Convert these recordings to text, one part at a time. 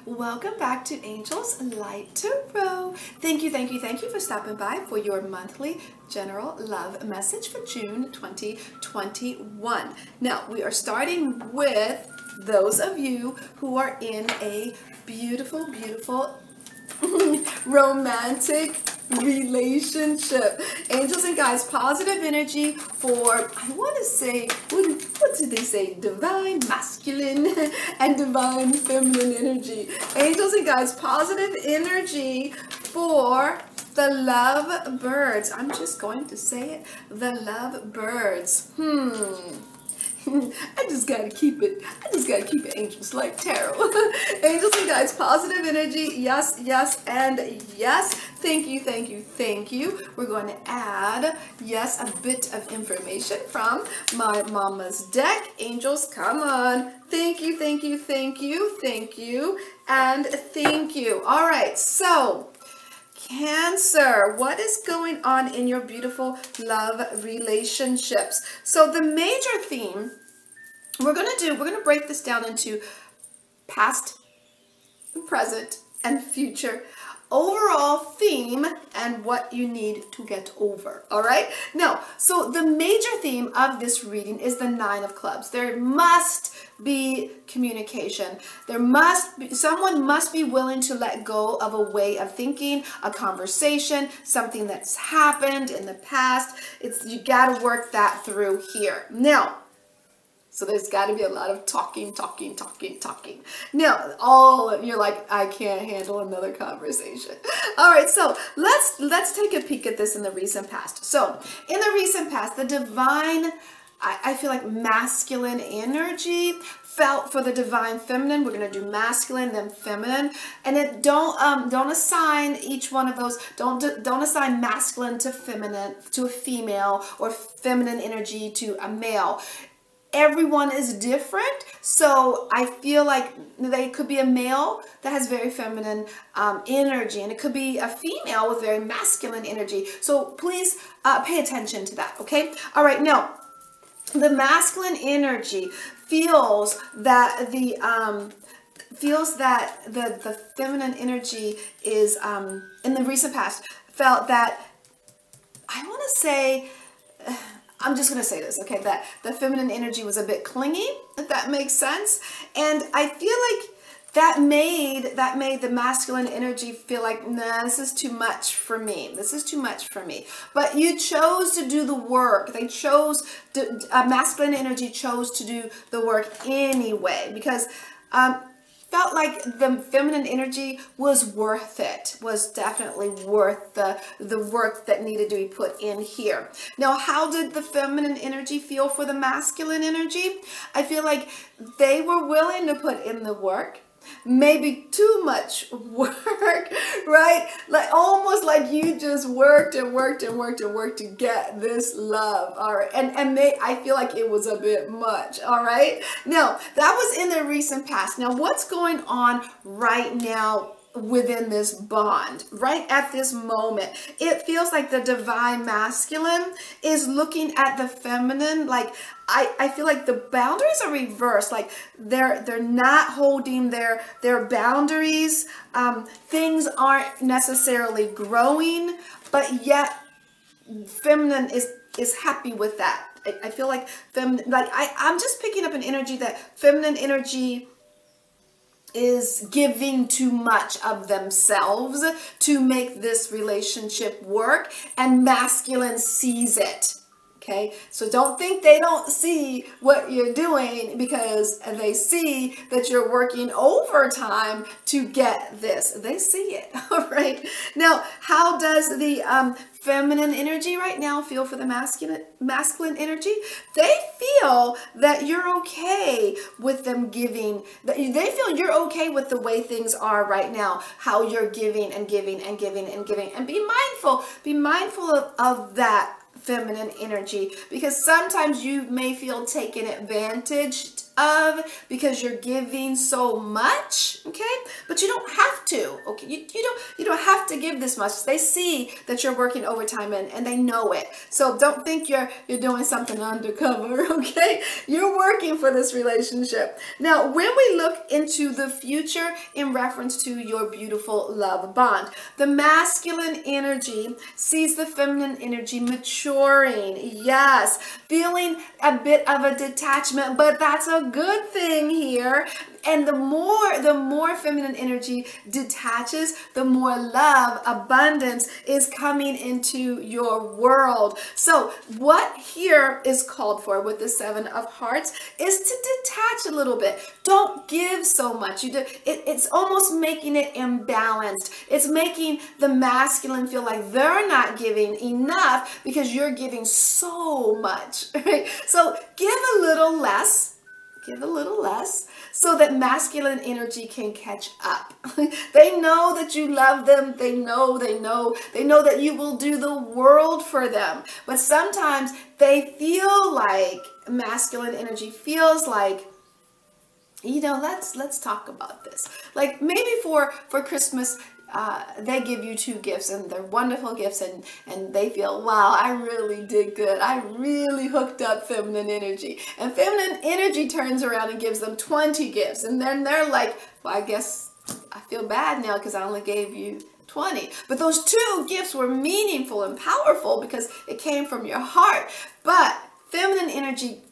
Welcome back to Angel's Light Tarot. Thank you for stopping by for your monthly general love message for June 2021. Now, we are starting with those of you who are in a beautiful romantic relationship. Angels and guys, positive energy for, I want to say, what did they say? Divine masculine and divine feminine energy. Angels and guys, positive energy for the love birds. I'm just going to say it. The love birds. I just gotta keep it. Angels Light Tarot. Angels and guys, positive energy. Yes, yes, and yes. Thank you. We're going to add, yes, a bit of information from my mama's deck. Angels, come on. Thank you, and thank you. All right, so Cancer, what is going on in your beautiful love relationships? So the major theme we're going to break this down into past, present, and future. Overall theme and what you need to get over. All right. Now, so the major theme of this reading is the Nine of Clubs. There must be communication. Someone must be willing to let go of a way of thinking, a conversation, something that's happened in the past. You got to work that through here. Now, so there's got to be a lot of talking. Now, you're like, I can't handle another conversation. All right, so let's take a peek at this in the recent past. So in the recent past, the divine, I feel like masculine energy felt for the divine feminine. We're going to do masculine, then feminine, and don't assign each one of those. Don't assign masculine to feminine, to a female, or feminine energy to a male. Everyone is different, so I feel like they could be a male that has very feminine energy, and it could be a female with very masculine energy. So please pay attention to that, okay? All right, now, the masculine energy feels that the feminine energy is, in the recent past, felt that, I want to say, I'm just going to say this, okay, that the feminine energy was a bit clingy, if that makes sense. And I feel like that made the masculine energy feel like, nah, this is too much for me. But you chose to do the work. Masculine energy chose to do the work anyway, because felt like the feminine energy was worth it, was definitely worth the work that needed to be put in here. Now, how did the feminine energy feel for the masculine energy? I feel like they were willing to put in the work, maybe too much work, right? Like almost like you just worked to get this love. All right, and I feel like it was a bit much. All right, now that was in the recent past. Now what's going on right now within this bond, right at this moment? It feels like the divine masculine is looking at the feminine, like I feel like the boundaries are reversed, like they're not holding their boundaries. Things aren't necessarily growing, but yet feminine is happy with that. I feel like feminine, like I'm just picking up an energy that feminine energy is giving too much of themselves to make this relationship work, and masculine sees it. Okay, so don't think they don't see what you're doing, because they see that you're working overtime to get this. They see it. All right. Now, how does the feminine energy right now feel for the masculine energy? They feel that you're okay with them giving. They feel you're okay with the way things are right now, how you're giving and giving and giving and giving. And be mindful of that feminine energy, because sometimes you may feel taken advantage of because you're giving so much, okay? But you don't have to, okay? You don't have to give this much. They see that you're working overtime and they know it. So don't think you're doing something undercover, okay? You're working for this relationship. Now, when we look into the future in reference to your beautiful love bond, the masculine energy sees the feminine energy maturing. Yes, feeling a bit of a detachment, but that's a good thing here. And the more feminine energy detaches, the more love, abundance is coming into your world. So what here is called for with the Seven of Hearts is to detach a little bit. Don't give so much. It's almost making it imbalanced. It's making the masculine feel like they're not giving enough because you're giving so much, right? So give a little less. Give a little less so that masculine energy can catch up. They know that you love them. They know that you will do the world for them. But sometimes they feel like masculine energy feels like, you know, let's talk about this. Like maybe for Christmas, they give you 2 gifts and they're wonderful gifts and they feel, wow, I really did good. I really hooked up feminine energy. And feminine energy turns around and gives them 20 gifts. And then they're like, well, I guess I feel bad now because I only gave you 20. But those 2 gifts were meaningful and powerful because it came from your heart. But feminine energy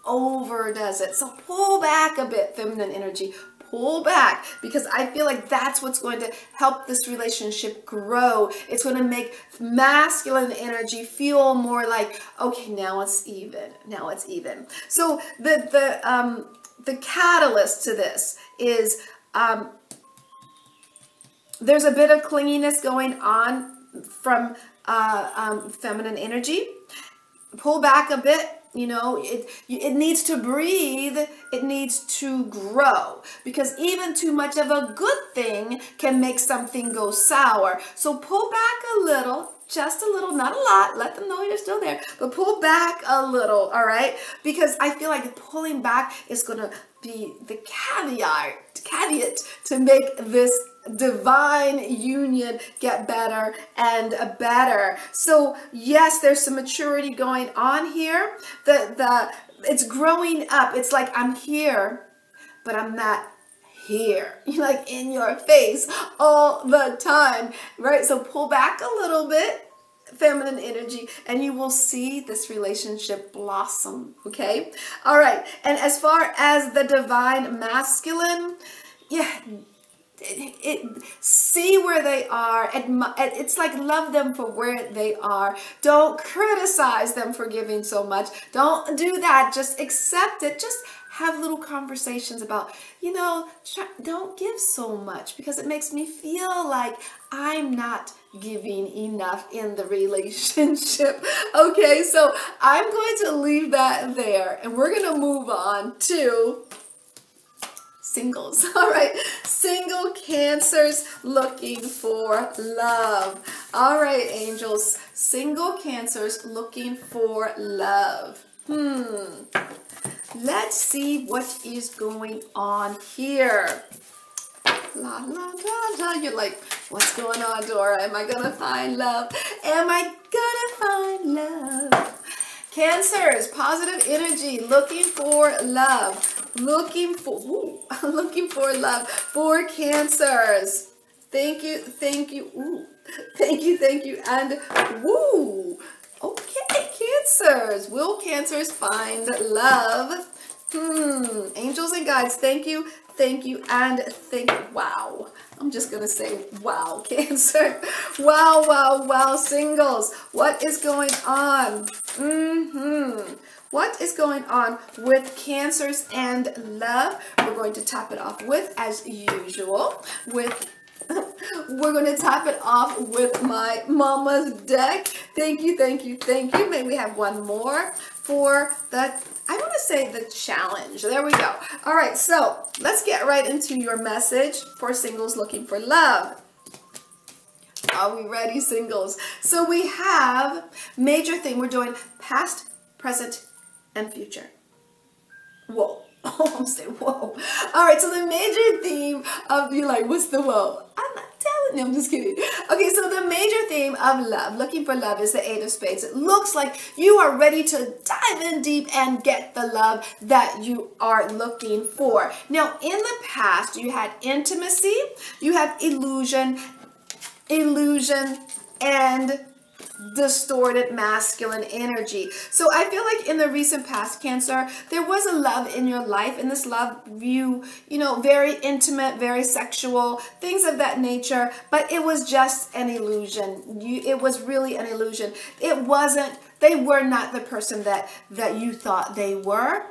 overdoes it. So pull back a bit, feminine energy. Pull back, because I feel like that's what's going to help this relationship grow. It's going to make masculine energy feel more like, okay, now it's even. Now it's even. So the catalyst to this is there's a bit of clinginess going on from feminine energy. Pull back a bit. You know, it needs to breathe. It needs to grow, because even too much of a good thing can make something go sour. So pull back a little, just a little, not a lot. Let them know you're still there, but pull back a little, all right? Because I feel like pulling back is going to be the caveat to make this divine union get better and better. So yes, there's some maturity going on here. It's growing up. It's like I'm here, but I'm not here. You're like in your face all the time, right? So pull back a little bit, feminine energy, and you will see this relationship blossom. Okay, all right. And as far as the divine masculine, yeah, see where they are. It's like love them for where they are. Don't criticize them for giving so much. Don't do that. Just accept it. Just have little conversations about, you know, don't give so much because it makes me feel like I'm not giving enough in the relationship. Okay, so I'm going to leave that there and we're going to move on to singles. All right, single Cancers looking for love. All right, angels, single Cancers looking for love. Let's see what is going on here. La, la, la, la. You're like, what's going on, Dora? Am I gonna find love? Am I gonna find love? Cancers, positive energy, looking for love. Looking for love for Cancers. Thank you. Ooh, thank you, and woo. Okay, Cancers. Will Cancers find love? Angels and guides, thank you, and thank you. Wow. I'm just going to say, wow, Cancer. Wow, singles. What is going on? What is going on with Cancers and love? We're going to top it off with, as usual, we're going to top it off with my mama's deck. Thank you. May we have one more for that. I want to say the challenge. There we go. All right, so let's get right into your message for singles looking for love. Are we ready, singles? So we have major thing. We're doing past, present, and future. Whoa. Oh, I'm saying, whoa. All right, so the major theme of, you're like, what's the whoa? I'm not telling you, I'm just kidding. Okay, so the major theme of love, looking for love, is the Eight of Spades. It looks like you are ready to dive in deep and get the love that you are looking for. Now, in the past, you had intimacy, you have illusion, and distorted masculine energy. So I feel like in the recent past, Cancer, there was a love in your life, and this love, you know, very intimate, very sexual, things of that nature, but it was just an illusion. It was really an illusion. It wasn't, they were not the person that you thought they were.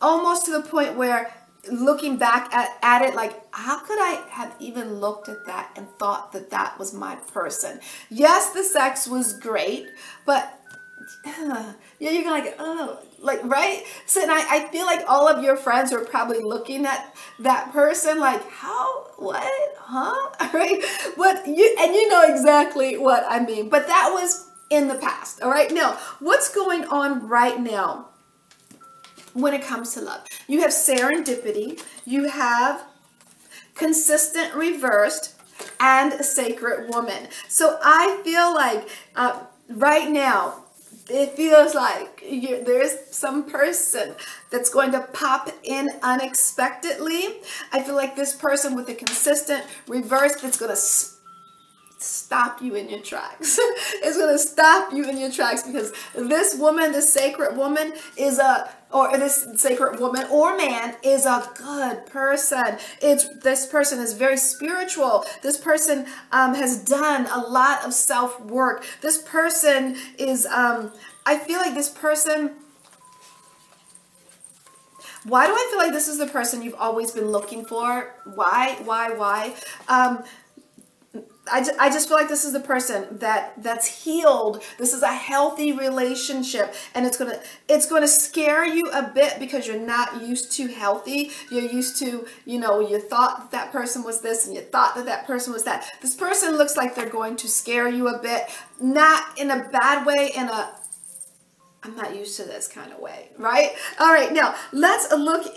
Almost to the point where, looking back at it, like, how could I have even looked at that and thought that that was my person? Yes, the sex was great, but yeah, you're like, oh, like, right? So, and I feel like all of your friends are probably looking at that person like, how, what, huh? Right? But you know exactly what I mean. But that was in the past. All right. Now, what's going on right now when it comes to love? You have serendipity, you have consistent reversed, and a sacred woman. So I feel like right now, it feels like there's some person that's going to pop in unexpectedly. I feel like this person with a consistent reverse that's going to stop you in your tracks. It's going to stop you in your tracks, because this woman, this sacred woman, is this sacred woman or man is a good person. This person is very spiritual. This person has done a lot of self-work. This person is, I feel like this person, why do I feel like this is the person you've always been looking for? Why? I just feel like this is the person that's healed. This is a healthy relationship, and it's gonna scare you a bit, because you're not used to healthy. You're used to, you know, you thought that person was this, and you thought that person was that. This person looks like they're going to scare you a bit, not in a bad way, in a I'm not used to this kind of way, right? All right, now let's look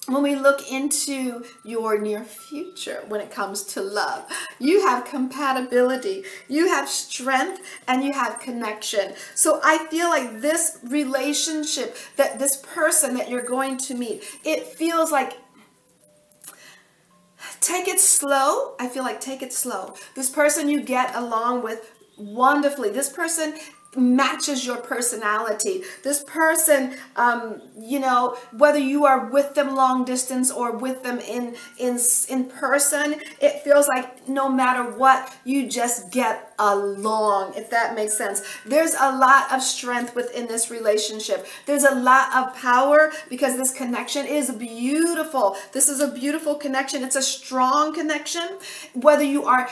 when we look into your near future when it comes to love. You have compatibility, you have strength, and you have connection. So I feel like this relationship, that this person that you're going to meet, it feels like, take it slow. I feel like take it slow. This person you get along with wonderfully. This person matches your personality. This person, you know, whether you are with them long distance or with them in person, it feels like no matter what, you just get along, if that makes sense. There's a lot of strength within this relationship. There's a lot of power, because this connection is beautiful. This is a beautiful connection. It's a strong connection. Whether you are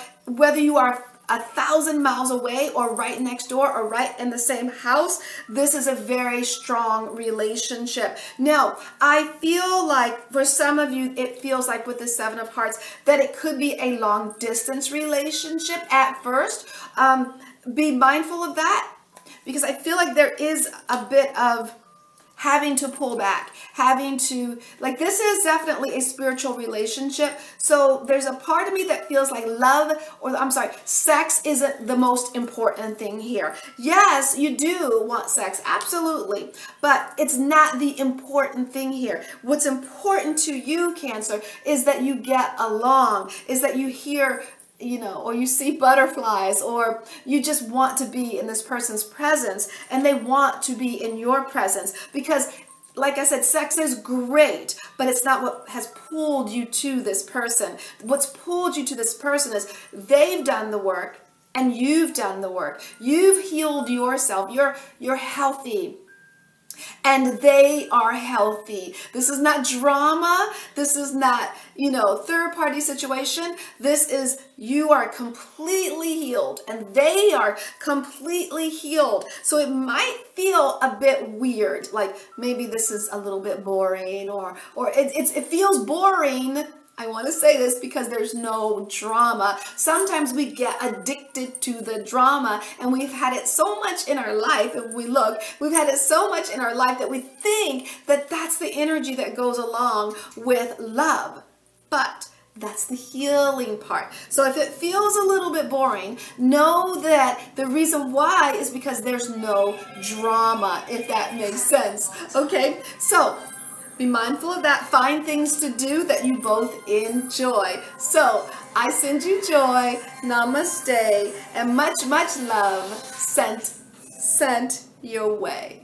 1,000 miles away, or right next door, or right in the same house, this is a very strong relationship. Now, I feel like for some of you, it feels like with the Seven of Hearts that it could be a long distance relationship at first. Be mindful of that, because I feel like there is a bit of having to pull back, having to, like, this is definitely a spiritual relationship. So there's a part of me that feels like sex isn't the most important thing here. Yes, you do want sex, absolutely, but it's not the important thing here. What's important to you, Cancer, is that you get along, is that you hear, you know, or you see butterflies, or you just want to be in this person's presence, and they want to be in your presence. Because, like I said, sex is great, but it's not what has pulled you to this person. What's pulled you to this person is they've done the work, and you've done the work. You've healed yourself. You're healthy, and they are healthy. This is not drama. This is not, you know, third-party situation. This is, you are completely healed, and they are completely healed. So it might feel a bit weird, like maybe this is a little bit boring, or it feels boring I want to say this because there's no drama. Sometimes we get addicted to the drama, and we've had it so much in our life. If we've had it so much in our life that we think that that's the energy that goes along with love. But that's the healing part. So if it feels a little bit boring, know that the reason why is because there's no drama, if that makes sense. Okay, so be mindful of that. Find things to do that you both enjoy. So I send you joy, namaste, and much, much love sent your way.